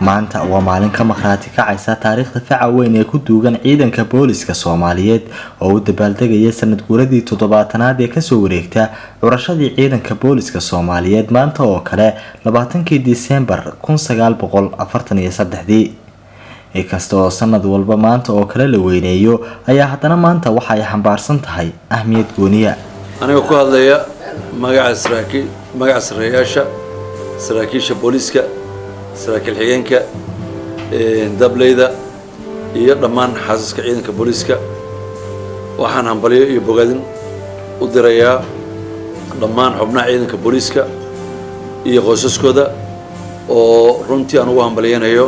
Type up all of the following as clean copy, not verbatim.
maanta waa maalin ka maqraati kacaysa taariikhda faca weyn ee ku duugan ciidanka booliska Soomaaliyeed oo u dabaaldegaya sanad guuradii 7aad ee ka soo wareegta curashadii ciidanka booliska Soomaaliyeed maanta oo kale 20 Diseembar 1943 inkastoo sanad walba maanta oo kale la weyneeyo ayaa haddana maanta waxa ay xambaarsan tahay ahmiyad gooniya aniga ku hadlaya magaca saraakiisha booliska saraakiil xigeenka dableyda iyo dhammaan xaasaska ciidanka booliska waxaan hambaliyo iyo bogaadin u dirayaa dhammaan xubnaha ciidanka booliska iyo qoysaskooda oo runtii aan ugu hambaliyanayo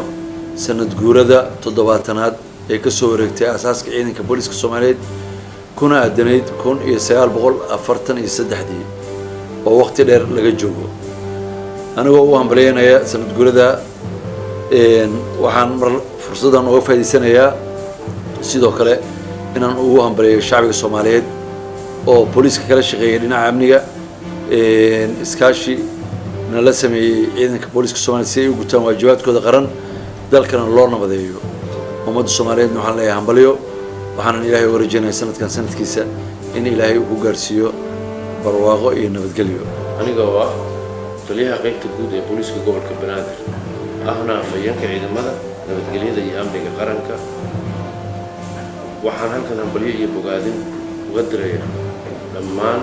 sanad guurada 7aad ee ka soo wareegtay asaaska ciidanka booliska Soomaaliyeed kuna aadanayd 1943 oo waqti dheer laga joogo anigoo u hambalyeynaya sanad guurada waxaan mar fursadan uga faa'iideysanayaa sidoo kale inaan ugu hambalyeeyo shacbiga Soomaaliyeed oo booliska kala shaqeeya dhinaca amniga iskaashi nala sameeyay ciidanka booliska Soomaaliyeed si ay u gutaan waajibaadkooda qaran dalkana loo nabadeeyo ummadda Soomaaliyeed waxaan leeyahay hambalyo waxaan Ilaahay u rajaynayaa sanadkan sanadkiisa in Ilaahay uu ku gaarsiiyo barwaaqo iyo nabadgelyo aniga waa taliyaha qaybta guud ee booliska gobolka Banaadir ahna afayeenka ciidamada nabadgelyada iyo amniga qaranka waxaan halkan hambalyo iyo bogaadin uga dirayaa dhammaan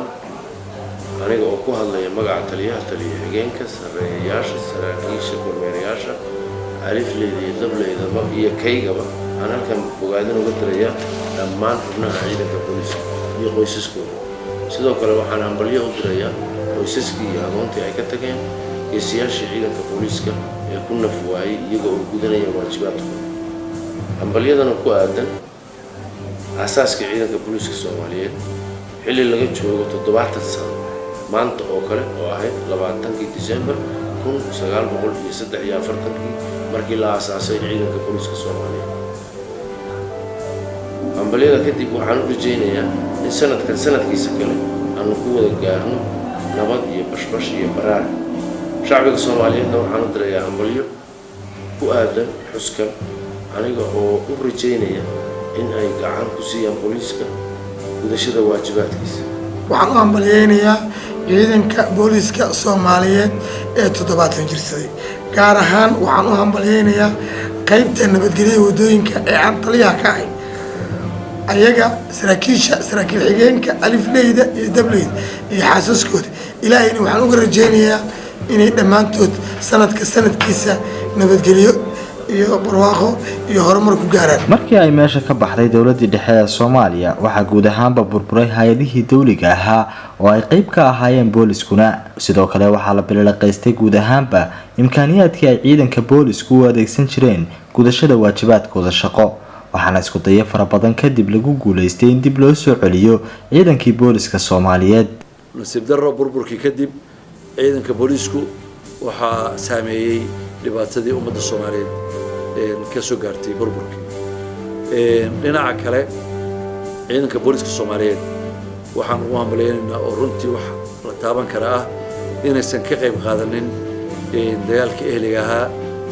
aniga oo ku hadlaya magaca taliyaha xigeenka sareeyaasha saraakiisha kormeerayaasha alifleyda iyo dableyda iyo kaygaba aan halkan bogaadin uga dirayaa dhammaan xubnaha ciidanka booliska iyo qoysaskooda sidoo kale waxaan hambalyo u dirayaa qoysaskii iyo agoontii ay ka tageen geesiyaasha ciidanka booliska ee ku naf waayay iyagoo u gudanaya waajibaadkooda hambalyadana ku aadan asaaska ciidanka booliska Soomaaliyeed xilli laga joogo 7 sano maanta oo kale oo ahayd 20 Diseembar 1943 markii la asaasay ciidanka booliska Soomaaliyeed hambalyada kadib waxaan u rajaynayaa in sanadkan sanadkiisa kale aanu ku wada gaarno nabad iyo bashbash iyo baraar shacbiga Soomaaliyeed waxaan u dirayaa hambalyo ku aadan xuska aniga oo u rajaynaya in ay gacan ku siiyaan booliska gudashada waajibaadkiisa waxaan u hambalyeeynaya ciidanka booliska Soomaaliyeed ee 7 jirsaday gaar ahaan waxaan u hambalyeynaya qaybta nabadgelyada wadooyinka ee aan taliyaha ka ahay ayaga saraakiil xigeenka alifleyda iyo dableyda iyo xaasaskooda ilaahayna waxaan uga rajaynayaa inay dhammaantood sanadka sanadkiisa nabadgelyo iyo barwaaqo iyo horumar ku gaaraan markii ay meesha ka baxday dawladda dhexe ee Soomaaliya waxa guud ahaanba burburay hay'adihii dawliga ahaa oo ay qayb ka ahaayeen booliskuna sidoo kale waxa la bilaaqaystay guud ahaanba imkaaniyaadkii ay ciidanka boolisku u adeegsan jireen gudashada waajibaadkooda shaqo waxaana isku dayo fara badan kadib lagu guuleystay in dib loo soo celiyo ciidankii booliska Soomaaliyeed nasiib darro burburkii kadib ciidanka boolisku waxa saameeyay dhibaatadii ummadda Soomaaliyeed ka soo gaartay burburkii dhinaca kale ciidanka booliska Soomaaliyeed waxaan ugu hambalyeynaa oo runtii wax la taaban kara ah inaysan ka qayb qaadanin dagaalka ehliga ahaa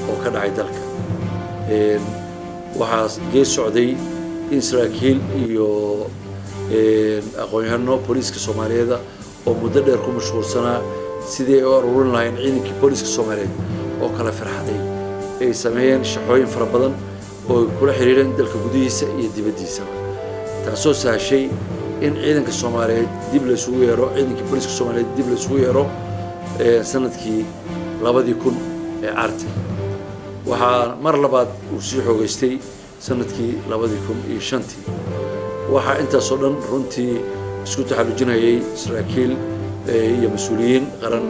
oo ka dhacay dalka waxaa gees socday in saraakiil iyo aqoon-yahano booliska Soomaaliyeed oo muddo dheer ku mashquulsanaa sidii ay u aruurin lahayn ciidankii booliska Soomaaliyeed oo kala farxaday ay sameeyeen shaqooyin fara badan oo kula xiriireen dalka gudihiisa iyo dibaddiisa taasoo sahashay in ciidanka Soomaaliyeed dib la isugu yeero ciidankii booliska Soomaaliyeed dib la isugu yeero sanadkii 2000 ee Carta waxaa mar labaad uu sii xoogaystay sanadkii 2005 waxaa intaas oo dhan runtii isku taxallujinayay saraakiil iyo mas'uuliyiin qaran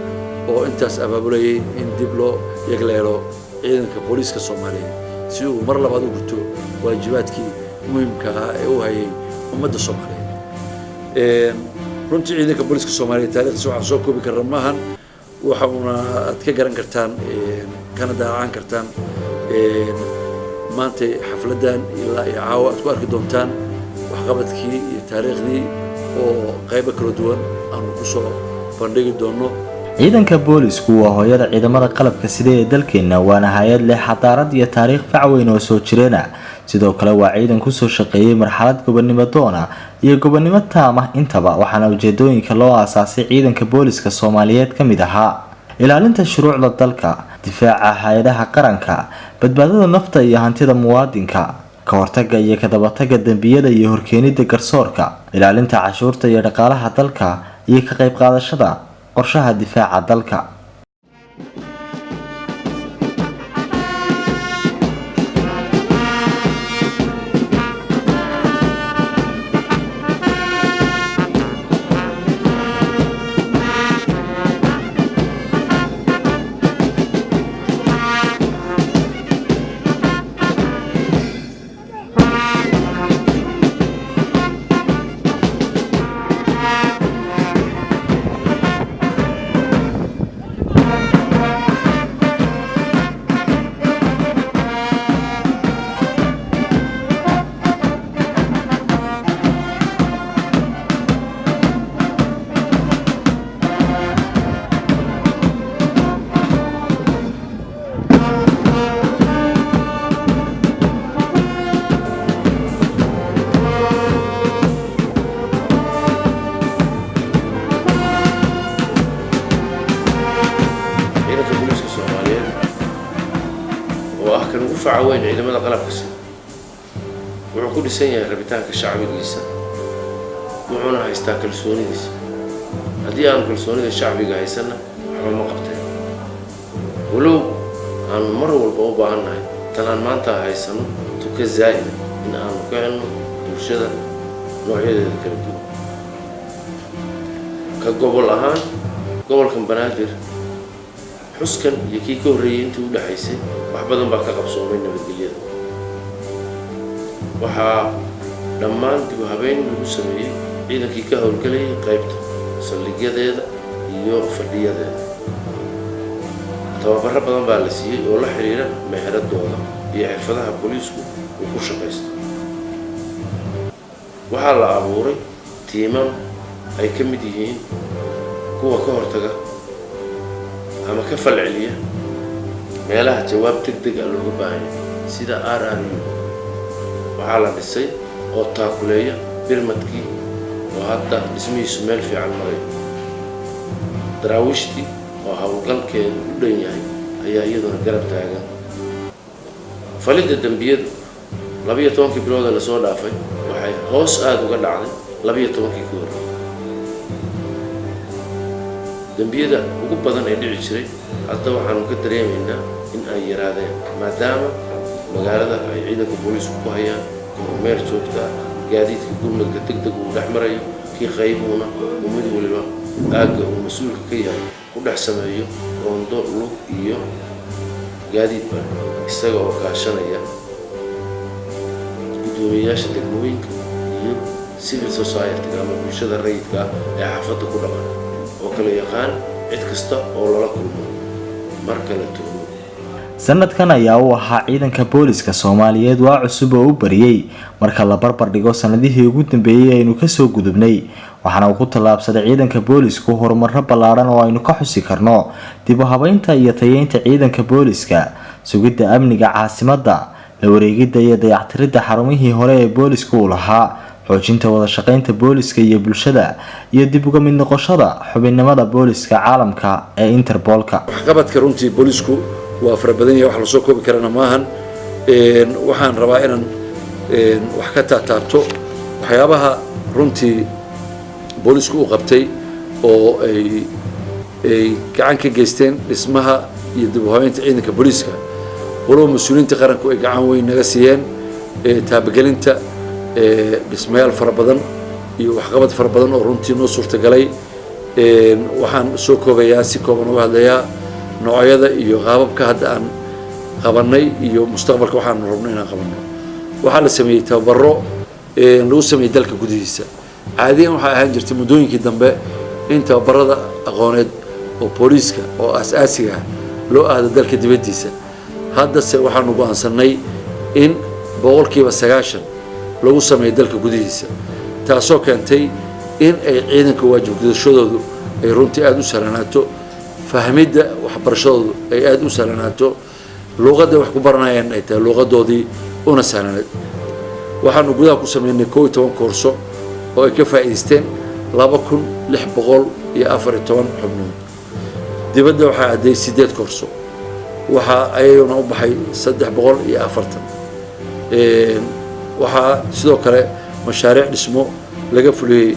oo intaas abaabulayay in dib loo yagleelo ciidanka booliska Soomaaliyeed si uu mar labaad u guto waajibaadkii muhiimka ah ee uu hayay ummadda Soomaaliyeed runtii ciidanka booliska Soomaaliyeed taariikhdiisa waxaan soo koobi karnaa maahan waxauna aad ka garan kartaan kana daacan kartaan maanta xafladan ilaa iyo caawa aad ku arki doontaan waxqabadkii iyo taariikhdii oo qaybo kala duwan aanu ku soo bandhigi doono. ciidanka boolisku waa hooyada ciidamada qalabka sida ee dalkeena waana hay'ad leh xadaarad iyo taariikh fac weyn oo soo jireena sidoo kale waa ciidan ku soo shaqeeyay marxalad gobonimo doona iyo gobonimo taam ah intaba waxaana ujeedooyinka loo aasaasay ciidanka booliska Soomaaliyeed ka mid ahaa ilaalinta shuruucda dalka difaaca hay'adaha qaranka badbaadada nafta iyo hantida muwaadinka ka hortagga iyo ka dabatagga dambiyada iyo horkeenida garsoorka ilaalinta cashuurta iyo dhaqaalaha dalka iyo ka qayb qaadashada qorshaha difaaca dalka. وين ciidamada qalabka sida wuxuu ku dhisan yahay rabitaanka shacbigiisa wuxuuna haystaa kalsoonidiisa haddii aan kalsoonida shacbiga haysana waxba ma qabteen walow aan mar walba u baahannahay tan aan maanta haysano tuka zaa'ida in aan ku helno bulshada noocyadeeda kala duwan ka gobol ahaan gobolkan Banaadir xuskan iyo kii ka horreeyay intii u dhaxaysay wax badan baa ka qabsoomay nabadgelyada waxaa dhammaan dib u habeyn lagu sameeyey ciidankii ka howlgalayay qaybta saldhigyadeeda iyo fadhiyadeeda tababarro badan baa la siiyey oo la xiriira meheradooda iyo xirfadaha booliisku uu ku shaqaysto waxaa la abuuray tiimam ay ka mid yihiin kuwa ka hortaga ama ka falceliya meelaha jawaab degdeg ah looga baahan yahay sida RRU waxaa la dhisay oo taakuleeya birmadkii oo hadda dhismihiisu meel fiican maray daraawiishtii oo hawlgalkeedu u dhan yahay ayaa iyaduna garab taagan falidda dambiyadu 12 bilood la soo dhaafay waxay hoos aad uga dhacday 12 ka hor dambiyada ugu badan ee dhici jiray hadda waxaanu ka dareemaynaa in ay yaraadeen maadaama magaalada ay ciidanka booliisku ku hayaan kormeer joogta gaadiidka gurmadka degdeg uu dhex marayo kii qaybuuna uu mid waliba aagga uu mas-uulka ka yahay ku dhex sameeyo roondo lug iyo gaadiidba isaga oo kaashanaya gudoomiyayaasha degmooyinka iyo civil society ama bulshada rayidka ee xaafadda ku dhaqan oo kala yaqaan cid kasta oo lala kulmo marka la tuumo sanadkan ayaa uu ahaa ciidanka booliska Soomaaliyeed waa cusub oo u bariyay marka la barbar dhigo sanadihii ugu dambeeyay aynu ka soo gudubnay waxaana uu ku talaabsaday ciidanka boolisku horumarro ballaaran oo aynu ka xusi karno dib u habeynta iyo tayeynta ciidanka booliska sugidda amniga caasimadda la wareegidda iyo dayactirida xarumihii hore ee boolisku u lahaa xoojinta wada shaqeynta booliska iyo bulshada iyo dib uga mid noqoshada xubinnimada booliska caalamka ee Interpolka waxqabadka runtii boolisku waa farabadan yahay wax la soo koobi karana maahan waxaan rabaa inaan wax ka taataabto waxyaabaha runtii boolisku u qabtay oo ay gacan ka geysteen dhismaha iyo dib u habeynta ciidanka booliiska walow mas-uuliyiinta qaranku ay gacan weyn naga siiyeen taabagelinta dhismayaal fara badan iyo waxqabad fara badan oo runtii noo suurtagalay waxaan soo koobayaa si kooban uga hadlayaa noocyada iyo qaababka hadda aan qabanay iyo mustaqbalka waxaan rabno inaan qabanno waxaa la sameeyey tababaro lagu sameeyey dalka gudihiisa caadiyan waxay ahaan jirtay muddooyinkii dambe in tababarada aqooneed oo booliiska oo aas-aasiga ah loo aado dalka dibaddiisa haddase waxaanu go'aansanay in 90% lagu sameeyo dalka gudihiisa taasoo keentay in ay ciidanka waajib gudashadoodu ay runtii aad u sahlanaato fahmidda waxbarashadoodu ay aad u sahlanaato luuqadda wax ku baranayaan ay tahay luuqadoodii una sahlanayd waxaanu gudaha ku sameynay 11 koorso oo ay ka faa'iideysteen 2614 xubnood dibadda waxaa aaday 8 koorso waxaa ayaguna u baxay 340 waxaa sidoo kale mashaariic dhismo laga fuliyey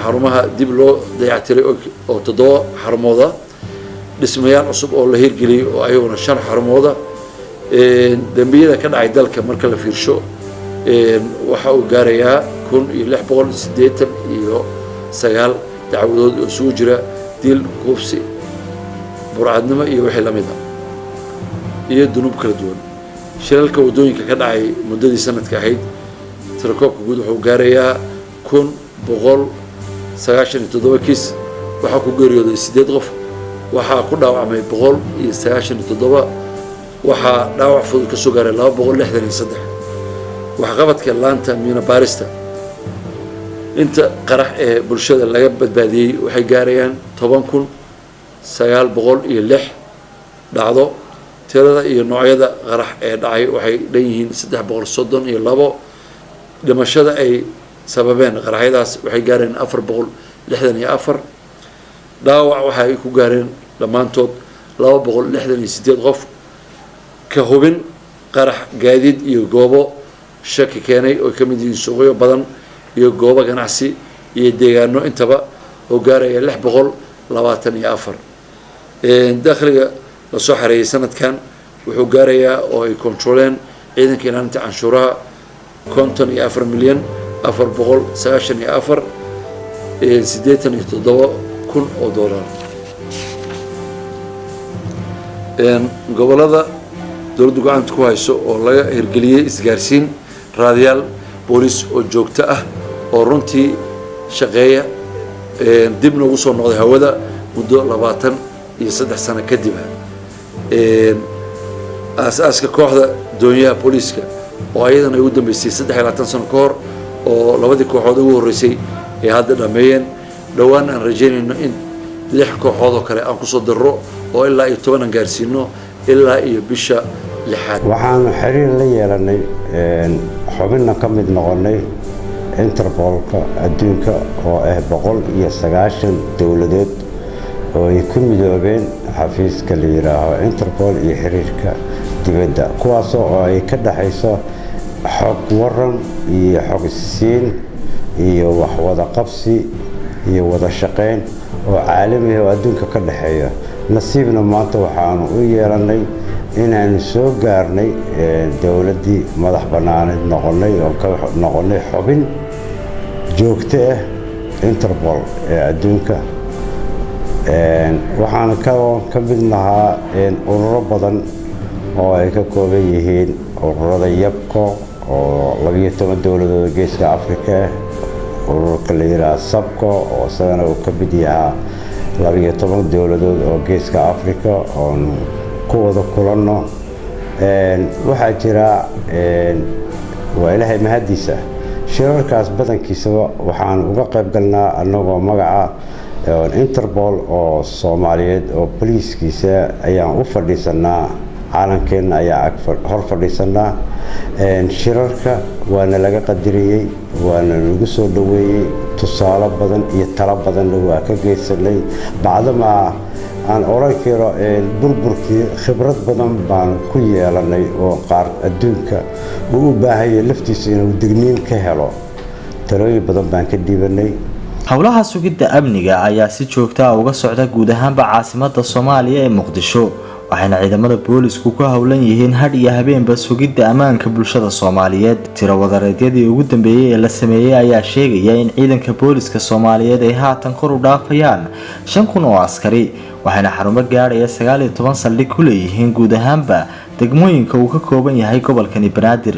xarumaha dib loo dayactiray oo 7 xarumooda dhismayaal cusub oo la hirgeliyey oo ayaguna 5 xarumooda dambiyada ka dhacay dalka marka la fiirsho waxa uu gaarayaa 1689 dacwadood oo isugu jira dil kufsi burcadnimo iyo wixii la mid ah iyo dunuub kala duwan shilalka wadooyinka ka dhacay muddadii sanadka ahayd tirakoobka guud wuxuu gaarayaa 1197 kiis waxaa ku geeriyooday 8 qof waxaa ku dhaawacmay 197 waxaa dhaawac fudud ka soo gaaray 263 waxqabadka laanta miina baarista inta qarax ee bulshada laga badbaadiyey waxay gaarayaan 10906 dhacdo tirada iyo noocyada qarax ee dhacay waxay dhan yihiin 332 dhimashada ay sababeen qaraxyadaas waxay gaareen 464 dhaawac waxay ku gaareen dhammaantood 268 qof ka hubin qarax gaadiid iyo goobo shaki keenay oo ka mid yihiin suuqyo badan iyo goobo ganacsi iyo deegaano intaba oo gaaraya 624 dakhliga la soo xareeyay sanadkan wuxuu gaarayaa oo ay controleen ciidanka ilaalinta canshuuraha 54 milyan 494 87 kun oo dollar gobolada dowladdu gacanta ku hayso oo laga hirgeliyey isgaarsiin raadiyaal booliis oo joogto ah oo runtii shaqeeya dibna ugu soo noqday hawada muddo 23 sano kadib aasaaska kooxda doonyaha booliiska oo ayadana ay u dambeysay 23 sano ka hor oo labadii kooxood ugu horeysay ee hadda dhameeyeen dhowaan aan rajaynayno in 6 kooxood oo kale aan kusoo darro oo ilaa iyo 10 aan gaarsiino ilaa iyo bisha 6aad waxaan xiriir la yeelanay xubinna ka mid noqonay Interpolka adduunka oo ah 190 dawladood oo ay ku midoobeen xafiiska la yiraahdo Interpol iyo xiriirka dibadda kuwaas oo ay ka dhaxayso xog waran iyo xog siin iyo wax wada qabsi iyo wada shaqeyn oo caalami ah oo adduunka ka dhaxeeya nasiibna maanta waxaan u yeelanay inaan soo gaarnay dawladdii madax banaaneed noqonay oo ka noqonay xubin joogto ah Interpol ee adduunka waxaan ka mid nahaa ururo badan oo ay ka kooban yihiin ururada yabko oo 12 dawladood geeska Afrika ururka la yiraahdo sabko oo isagana uu ka mid yahay 12 dawladood oo geeska Afrika oo ku wada kulanno waxaa jira waa ilaahay mahadiisa shirarkaas badankiisa waxaan uga qayb galnaa anagoo magaca Interpol oo Soomaaliyeed oo booliiskiisa ayaan u fadhiisanaa caalamkeena ayaa hor fadhiisanaa shirarka waana laga qadiriyey waana lagu soo dhaweeyey tusaale badan iyo talo badan waa ka geysanay bacdama aan oran karo burburkii khibrad badan baan ku yeelanay oo qaar adduunka uu u baahan yahay laftiisa inuu digniin ka helo talooyin badan baan ka dhibanay howlaha sugidda amniga ayaa si joogto ah uga socda guud ahaanba caasimadda Soomaaliya ee Muqdisho waxayna ciidamada boolisku ku howlan yihiin hadh iyo habeenba sugidda ammaanka bulshada Soomaaliyeed. Tiro wadareedyadii ugu dambeeyay ee la sameeyay ayaa sheegaya in ciidanka booliska Soomaaliyeed ay haatan kor u dhaafayaan 5,000 oo askari, waxayna xarumo gaaraya 19 saldhig ku leeyihiin guud ahaanba degmooyinka uu ka kooban yahay gobolkani Banaadir.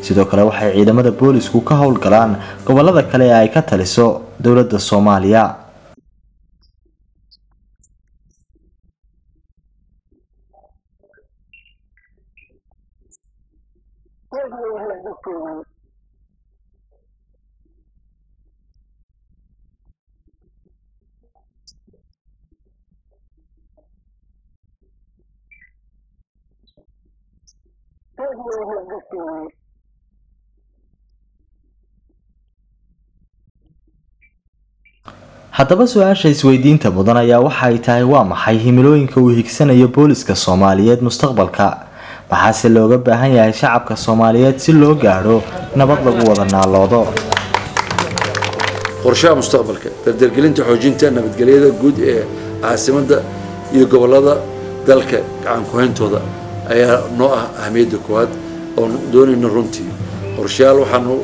sidoo kale waxay ciidamada boolisku ka howlgalaan gobolada kale ee ay ka taliso dowladda Soomaaliya. haddaba su-aasha isweydiinta mudan ayaa waxa ay tahay waa maxay himilooyinka uu higsanayo booliska Soomaaliyeed mustaqbalka, maxaase looga baahan yahay shacabka Soomaaliyeed si loo gaaro nabad lagu wada naaloodo. qorshaha mustaqbalka dardargelinta xoojinta nabadgelyada guud ee caasimadda iyo gobolada dalka gacan ku hayntooda ayaa noo ah ahmiyadda koowaad oo doonayna runtii. qorshayaal waxaanu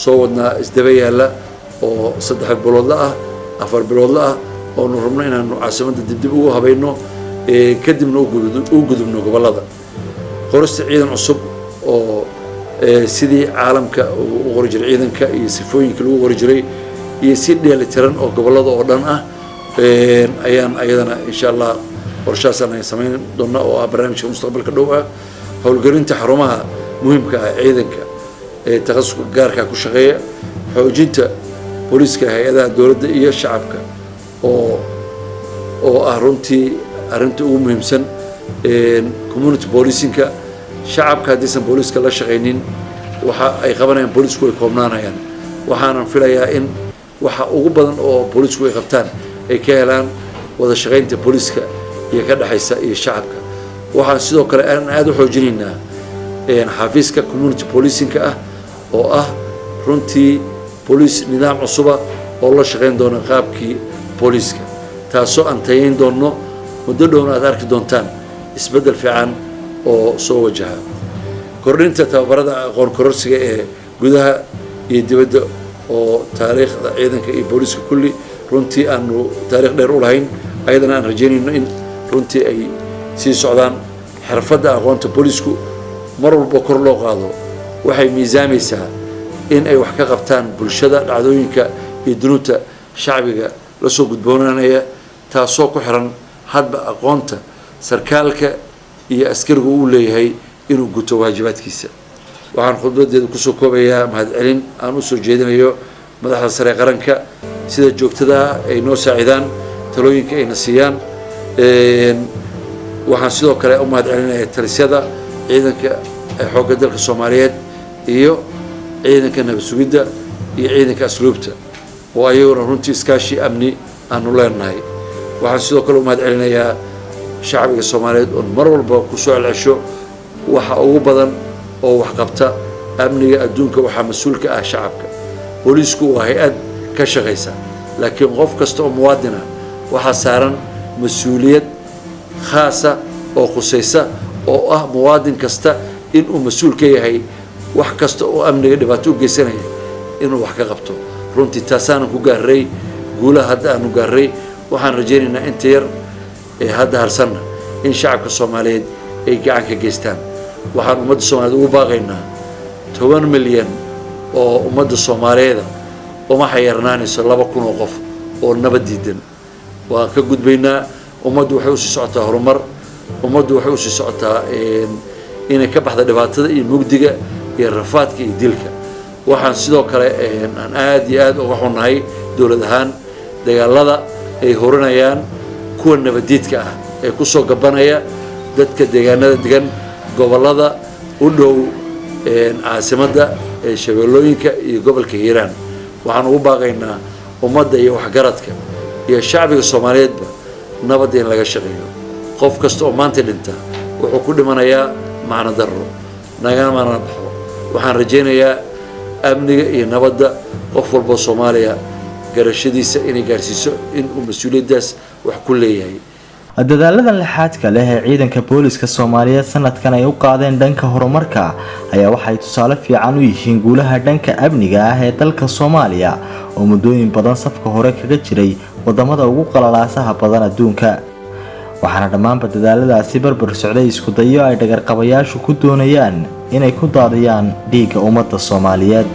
soo wadnaa isdaba yaala oo 3 bilood ah 4 bilood ah oo nu rabno inaanu caasimadda dib ugu habayno kadibna u gudubno gobolada. qorista ciidan cusub oo sidii caalamka u qori jiray ciidanka iyo sifooyinka lagu qori jiray iyo si dheelitiran oo gobolada oo dhan ah ayaan ayadana insha Allah qorshahaasaan ay samayn doonaa oo ah barnaamijka mustaqbalka dhow ah. howlgelinta xarumaha muhiimka ah ciidanka ee takhasuska gaarka ku shaqeeya, xoojinta booliska hay'adaha dowladda iyo shacabka oo ah runtii arrinta ugu muhiimsan community policingka. shacabka haddaysan booliska la shaqaynin waxa ay qabanayaan boolisku ay koobnaanayaan. waxaanan filayaa in waxa ugu badan oo boolisku ay qabtaan ay ka helaan wada shaqaynta booliska iyo ka dhaxaysa iyo shacabka. waxaan sidoo kale aan aad u xoojinaynaa xafiiska community policingka ah oo ah runtii booliis nidaam cusuba oo la shaqayn doona qaabkii booliska, taasoo aan tayayn doono muddo dhowna aad arki doontaan isbeddel fiican oo soo wajaha. kordhinta tababarada aqoon kororsiga ee gudaha iyo dibadda oo taariikhda ciidanka iyo booliska kulli runtii aanu taariikh dheer u lahayn, ayadana aan rajaynayno in runtii ay sii socdaan. xirfadda aqoonta boolisku mar walba kor loo qaado waxay miisaamaysaa in ay wax ka qabtaan bulshada dhacdooyinka iyo dunuubta shacbiga la soo gudboonaanaya, taasoo ku xiran hadba aqoonta sarkaalka iyo askarigu uu leeyahay inuu guto waajibaadkiisa. waxaan khudbadeeda kusoo koobayaa mahadcelin aan u soo jeedinayo madaxda sare qaranka sida joogtada ay noo saacidaan talooyinka ayna siiyaan. waxaan sidoo kale u mahadcelinayaa talisyada ciidanka xoogga dalka Soomaaliyeed iyo ciidanka nabad sugidda iyo ciidanka asluubta oo ayaguna runtii iskaashi amni aanu leenahay. waxaan sidoo kale u mahadcelinayaa shacbiga Soomaaliyeed oo mar walba ku soo celcesho waxa ugu badan oo wax qabta amniga adduunka waxaa mas'uulka ah shacabka. boolisku waa hay'ad ka shaqeysa, laakiin qof kasta oo muwaadin ah waxaa saaran mas'uuliyad khaasa oo khusaysa oo ah muwaadin kasta inuu mas'uul ka yahay wax kasta oo amniga dhibaato u geysanaya inuu wax ka qabto. runtii taasaan ku gaaray guulaha hadda aanu gaaray. waxaan rajaynaynaa inta yar ee hadda harsanna in shacabka Soomaaliyeed ay gacan ka geystaan. waxaan ummadda Soomaaliyeed ugu baaqaynaa 10 milyan oo ummadda Soomaaliyeed uma xayirnaanayso 2,000 oo qof oo nabad diidan. waan ka gudbaynaa. ummaddu waxay u sii socotaa horumar, ummaddu waxay u sii socotaa inay ka baxdo dhibaatada iyo mugdiga iyo rafaadka iyo dilka. waxaan sidoo kale aan aad iyo aad uga xunnahay dowlad ahaan dagaalada ay horanayaan kuwa nabadiidka ah ee ku soo gabanaya dadka deegaanada degan gobolada u dhow caasimadda ee shabeellooyinka iyo gobolka Hiiraan. waxaan ugu baaqaynaa ummadda iyo waxgaradka iyo shacbiga Soomaaliyeedba nabadda in laga shaqeeyo. qof kasta oo maanta dhinta wuxuu ku dhimanayaa macno darro nagama baxo. waxaan rajaynayaa amniga iyo nabadda qof walba Soomaaliya garashadiisa inay gaarsiiso in uu mas'uuliyadaas wax ku leeyahay. dadaaladan lixaadka leh ee ciidanka booliska Soomaaliyeed sanadkan ay u qaadeen dhanka horumarka ayaa waxay tusaale fiican u yihiin guulaha dhanka amniga ah ee dalka Soomaaliya oo muddooyin badan safka hore kaga jiray wadamada ugu qalalaasaha badan adduunka. waxaana dhammaanba dadaaladaasi barbar socday isku dayo ay dhagar qabayaashu ku doonayaan inay ku daadiyaan dhiigga ummadda Soomaaliyeed.